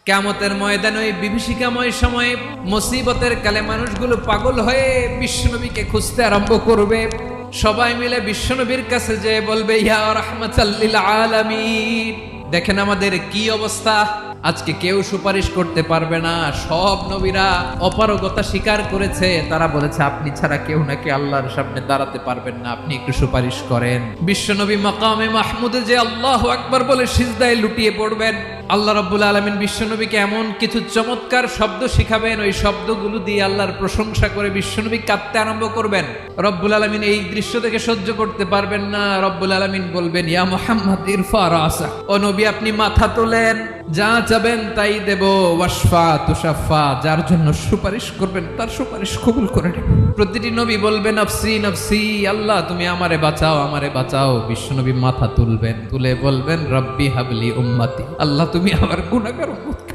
কিয়ামতের ময়দানে ওই বিভীষিকাময় সময়ে মুসিবতের কালে মানুষগুলো পাগল হয়ে বিশ্বনবীকে খুঁজতে আরম্ভ করবে। সবাই মিলে বিশ্বনবীর কাছে যেয়ে বলবে, ইয়া রাহমাতাল লিল আলামিন। দেখেন আমাদের কি অবস্থা, আজকে কেউ সুপারিশ করতে পারবে না। সব নবীরা অপারগতা স্বীকার করেছে, তারা বলেছে আপনি ছাড়া কেউ নাকি আল্লাহর সামনে দাঁড়াতে পারবেন না, আপনি একটু সুপারিশ করেন। বিশ্বনবী মাকামে মাহমুদে যে আল্লাহু আকবার বলে সিজদায় লুটিয়ে পড়বেন। আল্লাহ রাব্বুল আলামিন বিশ্বনবীকে এমন কিছু চমৎকার শব্দ শিখাবেন, ওই শব্দগুলো দিয়ে আল্লাহর প্রশংসা করে বিশ্বনবী কাঁদতে আরম্ভ করবেন। রব্বুল আলামিন এই দৃশ্য থেকে সহ্য করতে পারবেন না। রব্বুল আলামিন বলবেন, ইয়া মুহাম্মদ ইরফা রাসা, ও নবী আপনি মাথা তোলেন, যা চাবেন তাই দেব। ওয়াশফা তুশাফা, যার জন্য সুপারিশ করবেন তার সুপারিশ কবুল করে নেব। প্রতিটি নবী বলবেন নফসি নফসি, আল্লাহ তুমি আমারে বাঁচাও, আমারে বাঁচাও। বিশ্বনবী মাথা তুলবেন, তুলে বলবেন রব্বি হাবলি উম্মতি, আল্লাহ তুমি আমার গুনাহগার উম্মত